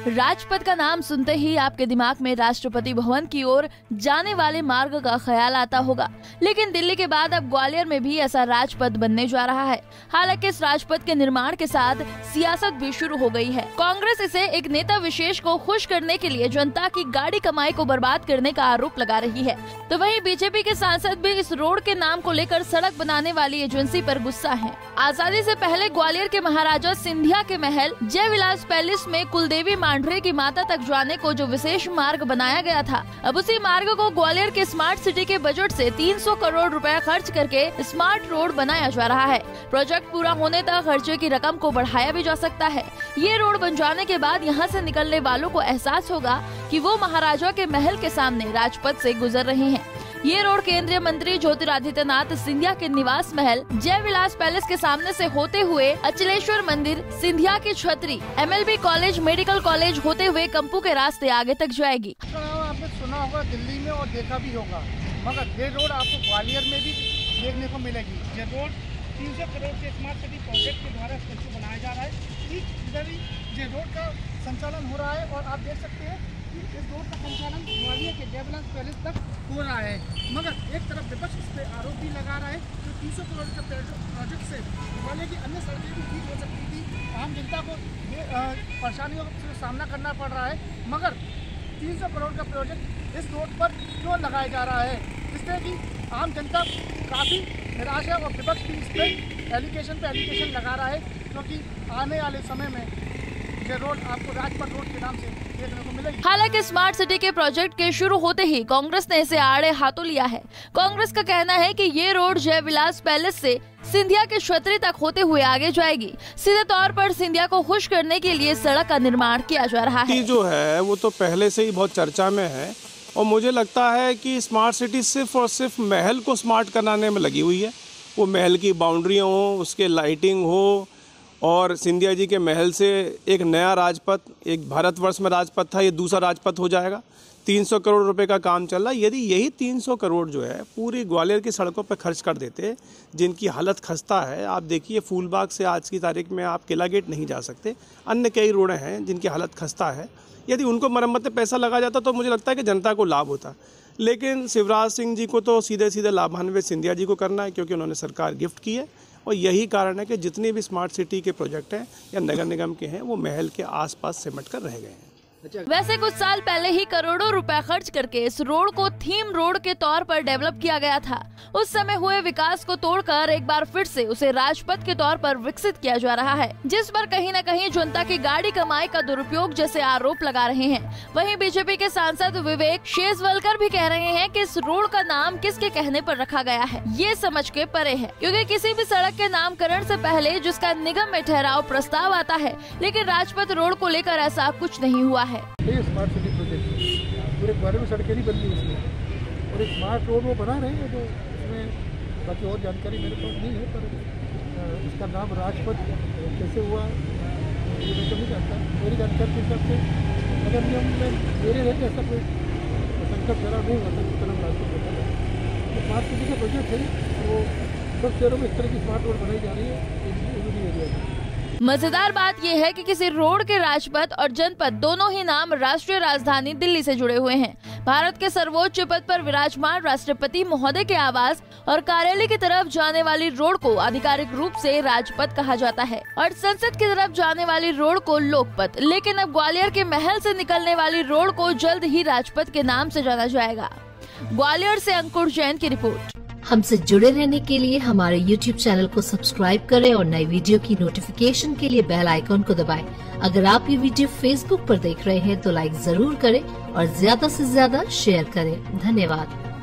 राजपथ का नाम सुनते ही आपके दिमाग में राष्ट्रपति भवन की ओर जाने वाले मार्ग का ख्याल आता होगा, लेकिन दिल्ली के बाद अब ग्वालियर में भी ऐसा राजपथ बनने जा रहा है। हालांकि इस राजपथ के निर्माण के साथ सियासत भी शुरू हो गई है। कांग्रेस इसे एक नेता विशेष को खुश करने के लिए जनता की गाड़ी कमाई को बर्बाद करने का आरोप लगा रही है, तो वहीं बीजेपी के सांसद भी इस रोड के नाम को लेकर सड़क बनाने वाली एजेंसी पर गुस्सा है। आजादी से पहले ग्वालियर के महाराजा सिंधिया के महल जय विलास पैलेस में कुलदेवी मांढरे की माता तक जाने को जो विशेष मार्ग बनाया गया था, अब उसी मार्ग को ग्वालियर के स्मार्ट सिटी के बजट से 300 करोड़ रुपए खर्च करके स्मार्ट रोड बनाया जा रहा है। प्रोजेक्ट पूरा होने तक खर्चे की रकम को बढ़ाया भी जा सकता है। ये रोड बन जाने के बाद यहाँ से निकलने वालों को एहसास होगा कि वो महाराजा के महल के सामने राजपथ से गुजर रहे हैं। ये रोड केंद्रीय मंत्री ज्योतिरादित्यनाथ सिंधिया के निवास महल जय विलास पैलेस के सामने से होते हुए अचलेश्वर मंदिर, सिंधिया की छतरी, MLB कॉलेज, मेडिकल कॉलेज होते हुए कंपू के रास्ते आगे तक जाएगी। आपने सुना होगा दिल्ली में और देखा भी होगा, मगर ये रोड आपको ग्वालियर में भी देखने को मिलेगी। ये रोड 300 करोड़ के स्मार्ट सिटी प्रोजेक्ट के द्वारा बनाया जा रहा है। ठीक इधर ही ये रोड का संचालन हो रहा है और आप देख सकते हैं कि इस रोड का संचालन ग्वालियर के जय विलास पैलेस तक हो रहा है। मगर एक तरफ विपक्ष इस पर आरोप भी लगा रहा है कि 300 करोड़ के प्रोजेक्ट से ग्वालियर की अन्य सड़कें भी ठीक हो सकती थी, आम जनता को परेशानियों का सामना करना पड़ रहा है। मगर 300 करोड़ का प्रोजेक्ट इस रोड पर क्यों लगाया जा रहा है, जिससे कि आम जनता काफ़ी निराश है और विपक्ष भी इस पर एलिगेशन लगा रहा है, क्योंकि आने वाले समय में ये रोड आपको राजपथ रोड के नाम से देखने को मिलेगी। हालांकि स्मार्ट सिटी के प्रोजेक्ट के शुरू होते ही कांग्रेस ने इसे आड़े हाथों लिया है। कांग्रेस का कहना है कि ये रोड जय विलास पैलेस से सिंधिया के छतरी तक होते हुए आगे जाएगी। सीधे तौर पर सिंधिया को खुश करने के लिए सड़क का निर्माण किया जा रहा है। जो है वो तो पहले से ही बहुत चर्चा में है और मुझे लगता है कि स्मार्ट सिटी सिर्फ और सिर्फ महल को स्मार्ट कराने में लगी हुई है। वो महल की बाउंड्रियाँ हो, उसके लाइटिंग हो, और सिंधिया जी के महल से एक नया राजपथ, एक भारतवर्ष में राजपथ था, ये दूसरा राजपथ हो जाएगा। 300 करोड़ रुपए का काम चल रहा है। यदि यही 300 करोड़ जो है पूरी ग्वालियर की सड़कों पर खर्च कर देते, जिनकी हालत खस्ता है, आप देखिए फूलबाग से आज की तारीख में आप किला गेट नहीं जा सकते, अन्य कई रोडें हैं जिनकी हालत खस्ता है। यदि उनको मरम्मत में पैसा लगा जाता तो मुझे लगता है कि जनता को लाभ होता। लेकिन शिवराज सिंह जी को तो सीधे सीधे लाभान्वित सिंधिया जी को करना है, क्योंकि उन्होंने सरकार गिफ्ट की है। और यही कारण है कि जितने भी स्मार्ट सिटी के प्रोजेक्ट हैं या नगर निगम के हैं, वो महल के आसपास सिमट कर रह गए हैं। वैसे कुछ साल पहले ही करोड़ों रुपए खर्च करके इस रोड को थीम रोड के तौर पर डेवलप किया गया था। उस समय हुए विकास को तोड़कर एक बार फिर से उसे राजपथ के तौर पर विकसित किया जा रहा है, जिस पर कहीं न कहीं जनता की गाड़ी कमाई का दुरुपयोग जैसे आरोप लगा रहे हैं। वहीं बीजेपी के सांसद विवेक शेजवलकर भी कह रहे हैं कि इस रोड का नाम किसके कहने पर रखा गया है, ये समझ के परे है, क्योंकि किसी भी सड़क के नामकरण से पहले जिसका निगम में ठहराव प्रस्ताव आता है, लेकिन राजपथ रोड को लेकर ऐसा कुछ नहीं हुआ है। ये स्मार्ट सिटी प्रोजेक्ट पूरे ग्वालियर में सड़कें नहीं बन रही उसमें, और एक स्मार्ट रोड वो बना रहे हैं जो उसमें बाकी और जानकारी मेरे पास नहीं है, पर इसका नाम राजपथ कैसे हुआ ये मैं तो नहीं जानता। मेरी जानकारी के हिसाब से अगर नियम में मेरे रहते ऐसा कोई संकट जरा नहीं होता जिस तरह राजपथ बना है। तो स्मार्ट सिटी का प्रोजेक्ट है, वो सब शहरों में इस तरह की स्मार्ट रोड बनाई जा रही है एरिया में। मजेदार बात यह है कि किसी रोड के राजपथ और जनपद दोनों ही नाम राष्ट्रीय राजधानी दिल्ली से जुड़े हुए हैं। भारत के सर्वोच्च पद पर विराजमान राष्ट्रपति महोदय के आवास और कार्यालय की तरफ जाने वाली रोड को आधिकारिक रूप से राजपथ कहा जाता है और संसद की तरफ जाने वाली रोड को लोकपथ। लेकिन अब ग्वालियर के महल से निकलने वाली रोड को जल्द ही राजपथ के नाम से जाना जाएगा। ग्वालियर से अंकुर जैन की रिपोर्ट। हमसे जुड़े रहने के लिए हमारे YouTube चैनल को सब्सक्राइब करें और नई वीडियो की नोटिफिकेशन के लिए बेल आइकॉन को दबाएं। अगर आप ये वीडियो Facebook पर देख रहे हैं तो लाइक जरूर करें और ज्यादा से ज्यादा शेयर करें। धन्यवाद।